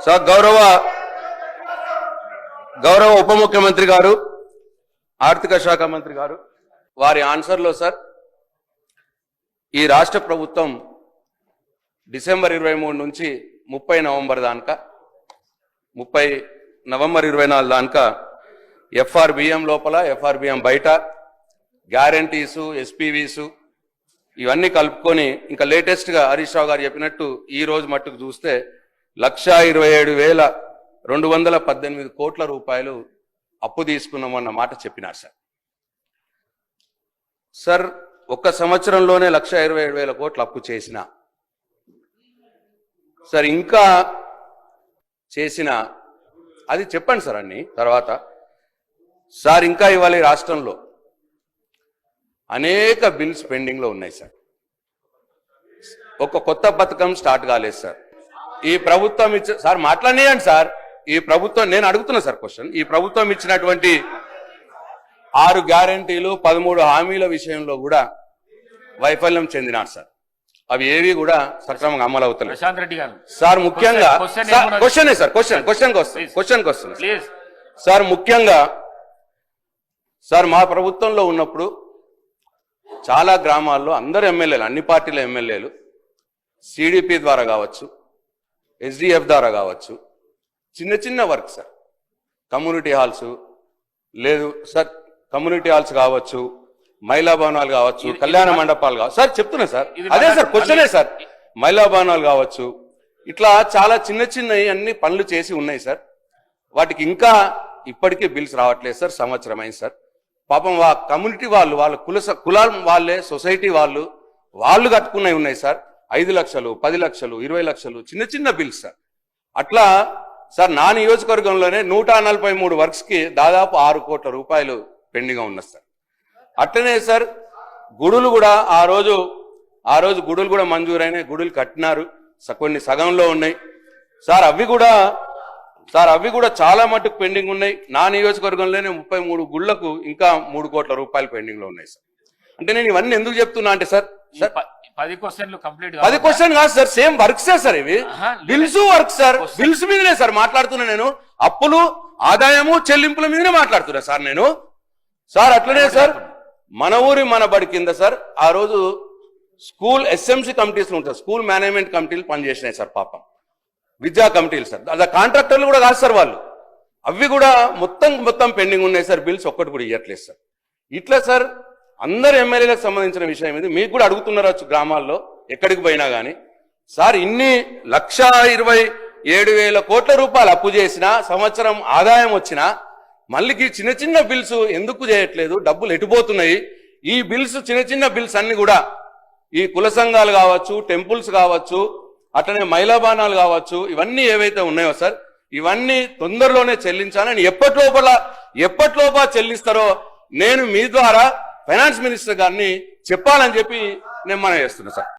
Sir గౌరవ ఉప ముఖ్యమంత్రి గారు, ఆర్థిక శాఖ మంత్రి గారు వారి ఆన్సర్లో సార్ ఈ రాష్ట్ర ప్రభుత్వం డిసెంబర్ 23 నుంచి 30 నవంబర్ దాకా 30 నవంబర్ 24 దాకా ఎఫ్ఆర్బిఎం లోపల ఎఫ్ఆర్బిఎం బయట గ్యారంటీసు ఎస్పీవీసు ఇవన్నీ కలుపుకొని ఇంకా లేటెస్ట్గా హరీష్ రావు గారు చెప్పినట్టు ఈ రోజు మట్టుకు చూస్తే 1,27,218 కోట్ల రూపాయలు అప్పు తీసుకున్నామన్న మాట చెప్పినారు సార్ ఒక్క సంవత్సరంలోనే 1,27,000 కోట్లు అప్పు చేసిన సార్ ఇంకా చేసిన అది చెప్పండి సార్ అన్ని తర్వాత సార్ ఇంకా ఇవాళ రాష్ట్రంలో అనేక బిల్స్ పెండింగ్ లో ఉన్నాయి సార్. ఒక కొత్త పథకం స్టార్ట్ కాలేదు సార్. ఈ ప్రభుత్వం సార్ మాట్లాడనియండి సార్. ఈ ప్రభుత్వం నేను అడుగుతున్నా సార్ క్వశ్చన్. ఈ ప్రభుత్వం ఇచ్చినటువంటి 6 గ్యారంటీలు 13 హామీల విషయంలో కూడా వైఫల్యం చెందినారు సార్. అవి ఏవి కూడా సక్రమంగా అమలు అవుతున్నాయి సార్. ముఖ్యంగా క్వశ్చన్కి వస్తుంది సార్. ముఖ్యంగా సార్ మా ప్రభుత్వంలో ఉన్నప్పుడు చాలా గ్రామాల్లో అందరు ఎమ్మెల్యేలు, అన్ని పార్టీల ఎమ్మెల్యేలు సిడిపి ద్వారా కావచ్చు, ఎస్డిఎఫ్ ద్వారా కావచ్చు, చిన్న చిన్న వర్క్ సార్, కమ్యూనిటీ హాల్స్ లేదు సార్, కమ్యూనిటీ హాల్స్ కావచ్చు, మహిళా భవనాలు కావచ్చు, కళ్యాణ మండపాలు కావచ్చు సార్. చెప్తున్నా సార్, అదే సార్ క్వశ్చనే సార్. మహిళా భవనాలు కావచ్చు, ఇట్లా చాలా చిన్న చిన్నవి అన్ని పనులు చేసి ఉన్నాయి సార్. వాటికి ఇంకా ఇప్పటికీ బిల్స్ రావట్లేదు సార్. సంవత్సరం అయింది సార్. పాపం కమ్యూనిటీ వాళ్ళు, వాళ్ళ కులాల వాళ్ళే, సొసైటీ వాళ్ళు కట్టుకున్నవి ఉన్నాయి సార్. 5 లక్షలు, 10 లక్షలు, 20 లక్షలు చిన్న చిన్న బిల్స్ సార్. అట్లా సార్ నా నియోజకవర్గంలోనే 143 వర్క్స్ కి దాదాపు 6 కోట్ల రూపాయలు పెండింగ్ ఉన్నది సార్. అట్లనే సార్ గుడులు కూడా ఆ రోజు గుడులు కూడా మంజూరైనాయి, గుడులు కట్టినారు, కొన్ని సగంలో ఉన్నాయి సార్. అవి కూడా చాలా మటుకు పెండింగ్ ఉన్నాయి. నా నియోజకవర్గంలోనే 33 గుళ్లకు ఇంకా 3 కోట్ల రూపాయలు పెండింగ్ లో ఉన్నాయి సార్. అంటే నేను ఇవన్నీ ఎందుకు చెప్తున్నా అంటే సార్ 10 క్వశ్చన్లు కంప్లీట్ 10 క్వశ్చన్ కాదు సార్, సేమ్ వర్క్సే సార్. ఇవి బిల్స్ వర్క్ సార్. బిల్స్ మీదనే సార్ మాట్లాడుతున్నా నేను. అప్పులు, ఆదాయము, చెల్లింపుల మీదనే మాట్లాడుతున్నా సార్ నేను. సార్ అట్లనే సార్ మన ఊరి మన బడి కింద సార్ ఆ రోజు స్కూల్ ఎస్ఎంసీ కమిటీస్ ఉంటాయి, స్కూల్ మేనేజ్మెంట్ కమిటీలు పనిచేసినాయి సార్. పాపం విద్యా కమిటీలు సార్, అలా కాంట్రాక్టర్లు కూడా కాదు సార్ వాళ్ళు. అవి కూడా మొత్తం పెండింగ్ ఉన్నాయి సార్. బిల్స్ ఒక్కటి కూడా ఇవ్వట్లేదు సార్. ఇట్లా సార్ అందరు ఎమ్మెల్యేలకు సంబంధించిన విషయం ఇది. మీకు కూడా అడుగుతున్నారు గ్రామాల్లో ఎక్కడికి పోయినా కానీ సార్. ఇన్ని 1,27,000 కోట్ల రూపాయలు అప్పు చేసినా, సంవత్సరం ఆదాయం వచ్చినా మళ్ళీ చిన్న చిన్న బిల్స్ ఎందుకు చేయట్లేదు? డబ్బులు ఎటుపోతున్నాయి? ఈ బిల్స్, చిన్న చిన్న బిల్స్ అన్ని కూడా ఈ కుల సంఘాలు కావచ్చు, టెంపుల్స్ కావచ్చు, అట్లనే మహిళా భవనాలు కావచ్చు, ఇవన్నీ ఏవైతే ఉన్నాయో సార్ ఇవన్నీ తొందరలోనే చెల్లించాలని ఎప్పట్లోపా చెల్లిస్తారో నేను మీ ద్వారా ఫైనాన్స్ మినిస్టర్ గారిని చెప్పాలని చెప్పి నేను మనవి చేస్తున్నా సార్.